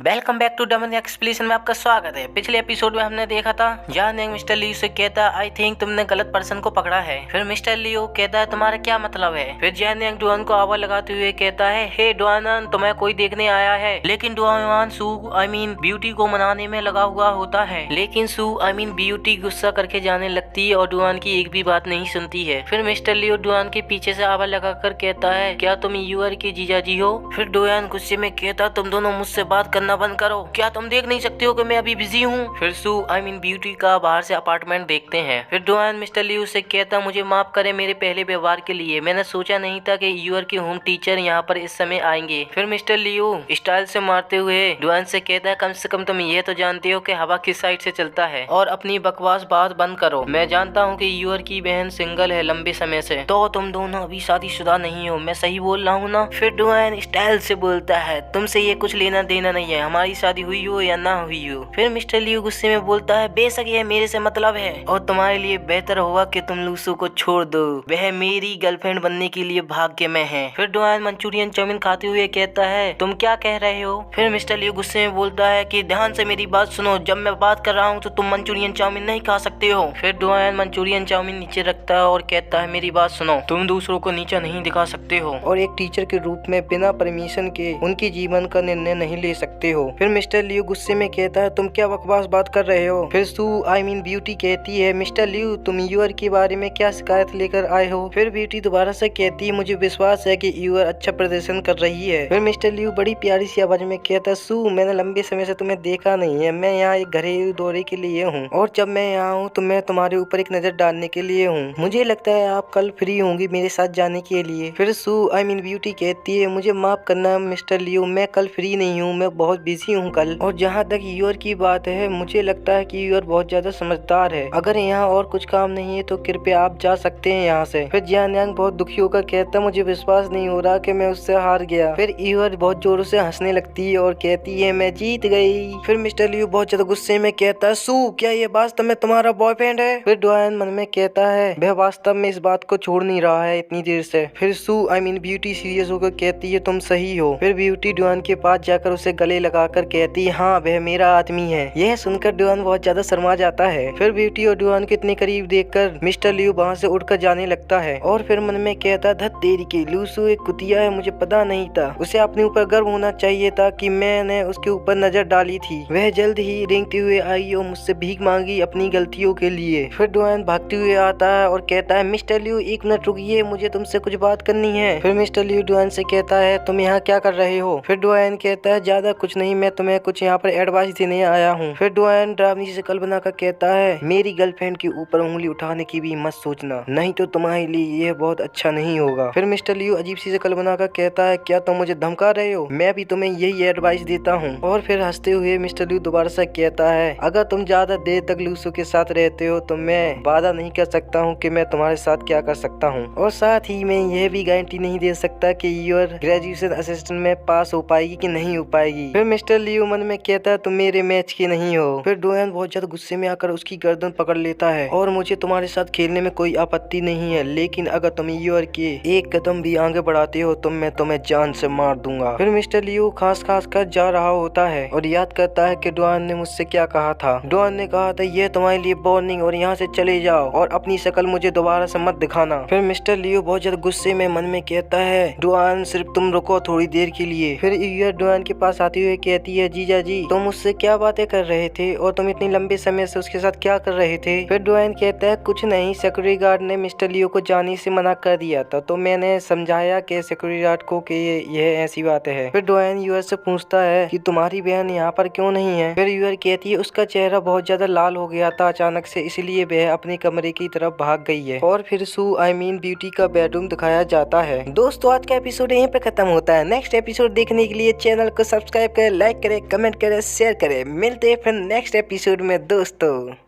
Welcome back to Daman explanation में आपका स्वागत है। पिछले एपिसोड में हमने देखा था जॉन यंग मिस्टर लियो से कहता आई थिंक तुमने गलत पर्सन को पकड़ा है। फिर मिस्टर लियो कहता है तुम्हारा क्या मतलब है। फिर जॉन यंग डुआन को आवाज लगाते हुए कहता है हे डुआन तुम्हें कोई देखने आया है। लेकिन डुआन सू ब्यूटी को मनाने में लगा हुआ होता है। लेकिन सू ब्यूटी गुस्सा करके जाने लगती है और डुआन की एक भी बात नहीं सुनती है। फिर मिस्टर लियो डुआन के पीछे से आवाज लगाकर कहता है क्या तुम यूआर की जीजाजी हो। फिर डुआन गुस्से में कहता तुम दोनों मुझसे बात करना बंद करो, क्या तुम देख नहीं सकते हो कि मैं अभी बिजी हूँ। फिर सू ब्यूटी का बाहर से अपार्टमेंट देखते हैं। फिर डुआन मिस्टर लियो से कहता मुझे माफ करे मेरे पहले व्यवहार के लिए, मैंने सोचा नहीं था कि यूआर की होम टीचर यहाँ पर इस समय आएंगे। फिर मिस्टर लियो स्टाइल से मारते हुए डुआन से कहता है कम से कम तुम ये तो जानते हो कि हवा किस साइड से चलता है और अपनी बकवास बात बंद करो। मैं जानता हूँ कि यूआर की बहन सिंगल है लंबे समय से, तो तुम दोनों अभी शादीशुदा नहीं हो, मैं सही बोल रहा हूँ ना। फिर डुआन स्टाइल से बोलता है तुमसे ये कुछ लेना देना नहीं है, हमारी शादी हुई हो या ना हुई हो। फिर मिस्टर लियो गुस्से में बोलता है बेशक ये मेरे से मतलब है और तुम्हारे लिए बेहतर होगा कि तुम लूसू को छोड़ दो, वह मेरी गर्लफ्रेंड बनने के लिए भाग्य में है। फिर डुआन मंचूरियन चाउमीन खाते हुए कहता है तुम क्या कह रहे हो। फिर मिस्टर लियो गुस्से में बोलता है कि ध्यान से मेरी बात सुनो, जब मैं बात कर रहा हूँ तो तुम मंचूरियन चाउमीन नहीं खा सकते हो। फिर डुआन मंचूरियन चाउमीन नीचे रखता है और कहता है मेरी बात सुनो, तुम दूसरों को नीचा नहीं दिखा सकते हो और एक टीचर के रूप में बिना परमिशन के उनके जीवन का निर्णय नहीं ले सकते हो। फिर मिस्टर लियो गुस्से में कहता है तुम क्या बकवास बात कर रहे हो। फिर सू ब्यूटी कहती है मिस्टर लियो तुम यूआर के बारे में क्या शिकायत लेकर आए हो। फिर ब्यूटी दोबारा से कहती है मुझे विश्वास है कि यूआर अच्छा प्रदर्शन कर रही है। फिर मिस्टर लियो बड़ी प्यारी सी आवाज में कहता है सू मैंने लंबे समय से तुम्हें देखा नहीं है, मैं यहाँ एक घरेलू दौरे के लिए हूँ और जब मैं यहाँ हूँ तो मैं तुम्हारे ऊपर एक नजर डालने के लिए हूँ, मुझे लगता है आप कल फ्री होंगी मेरे साथ जाने के लिए। फिर सू ब्यूटी कहती है मुझे माफ करना मिस्टर लियो, मैं कल फ्री नहीं हूँ, मैं बहुत बिजी हूँ कल। और जहाँ तक यूआर की बात है मुझे लगता है कि यूआर बहुत ज्यादा समझदार है, अगर यहाँ और कुछ काम नहीं है तो कृपया आप जा सकते हैं यहाँ से। फिर जियान यांग बहुत दुखी होकर कहता मुझे विश्वास नहीं हो रहा कि मैं उससे हार गया। फिर यूआर बहुत जोरों से हंसने लगती है और कहती है मैं जीत गई। फिर मिस्टर लियो बहुत ज्यादा गुस्से में कहता है सू क्या ये वास्तव में तुम्हारा बॉयफ्रेंड है। फिर डुआन मन में कहता है वह वास्तव में इस बात को छोड़ नहीं रहा है इतनी देर से। फिर सू ब्यूटी सीरियस होकर कहती है तुम सही हो। फिर ब्यूटी डुआन के पास जाकर उसे गले लगाकर कहती है हाँ वह मेरा आदमी है। यह सुनकर डुआन बहुत ज्यादा शर्मा जाता है। फिर ब्यूटी और डुआन को इतने करीब देखकर मिस्टर लियो वहाँ से उड़कर जाने लगता है और फिर मन में कहता धत तेरी के लूसू एक कुतिया है, मुझे पता नहीं था, उसे अपने ऊपर गर्व होना चाहिए था कि मैंने उसके ऊपर नजर डाली थी। वह जल्द ही रेंगते हुए आई और मुझसे भीख मांगी अपनी गलतियों के लिए। फिर डुआन भागते हुए आता है और कहता है मिस्टर लियो एक मिनट रुकिए, मुझे तुमसे कुछ बात करनी है। फिर मिस्टर लियो डुआन से कहता है तुम यहाँ क्या कर रहे हो। फिर डुआन कहता है ज्यादा कुछ नहीं, मैं तुम्हें कुछ यहाँ पर एडवाइस देने आया हूँ। फिर डुआन डरावनी से शक्ल बनाकर कहता है मेरी गर्लफ्रेंड के ऊपर उंगली उठाने की भी मत सोचना, नहीं तो तुम्हारे लिए यह बहुत अच्छा नहीं होगा। फिर मिस्टर लियो अजीब सी शक्ल बनाकर कहता है क्या तुम मुझे धमका रहे हो, मैं भी तुम्हें यही एडवाइस देता हूँ। और फिर हंसते हुए मिस्टर लियो दोबारा से कहता है अगर तुम ज्यादा देर तक लूसू के साथ रहते हो तो मैं वादा नहीं कर सकता हूँ कि मैं तुम्हारे साथ क्या कर सकता हूँ, और साथ ही मैं यह भी गारंटी नहीं दे सकता कि यूआर ग्रेजुएशन असिस्टेंट में पास हो पाएगी कि नहीं हो पाएगी। फिर मिस्टर लियो मन में कहता है तुम मेरे मैच के नहीं हो। फिर डुआन बहुत ज्यादा गुस्से में आकर उसकी गर्दन पकड़ लेता है और मुझे तुम्हारे साथ खेलने में कोई आपत्ति नहीं है, लेकिन अगर तुम यूआर के एक कदम भी आगे बढ़ाते हो तो मैं तुम्हें जान से मार दूंगा। फिर मिस्टर लियो खास कर जा रहा होता है और याद करता है कि डुआन ने मुझसे क्या कहा था। डुआन ने कहा था यह तुम्हारे लिए वार्निंग और यहाँ से चले जाओ और अपनी शक्ल मुझे दोबारा से मत दिखाना। फिर मिस्टर लियो बहुत ज्यादा गुस्से में मन में कहता है डुआन सिर्फ तुम रुको थोड़ी देर के लिए। फिर यूआर डुआन के पास आते हुए कहती है जीजा जी तुम मुझसे क्या बातें कर रहे थे और तुम इतनी लंबे समय से उसके साथ क्या कर रहे थे। फिर डुआन कहता है कुछ नहीं, सिक्योरिटी गार्ड ने मिस्टर लियो को जाने से मना कर दिया था तो मैंने समझाया कि सिक्योरिटी गार्ड को कि यह ऐसी बात है। फिर डुआन यूआर से पूछता है कि तुम्हारी बहन यहाँ पर क्यों नहीं है। फिर यूआर कहती है उसका चेहरा बहुत ज्यादा लाल हो गया था अचानक से, इसलिए वह अपने कमरे की तरफ भाग गई है। और फिर सू ब्यूटी का बेडरूम दिखाया जाता है। दोस्तों आज का एपिसोड यहीं पे खत्म होता है। नेक्स्ट एपिसोड देखने के लिए चैनल को सब्सक्राइब करें, लाइक करें, कमेंट करें, शेयर करें। मिलते हैं फिर नेक्स्ट एपिसोड में दोस्तों।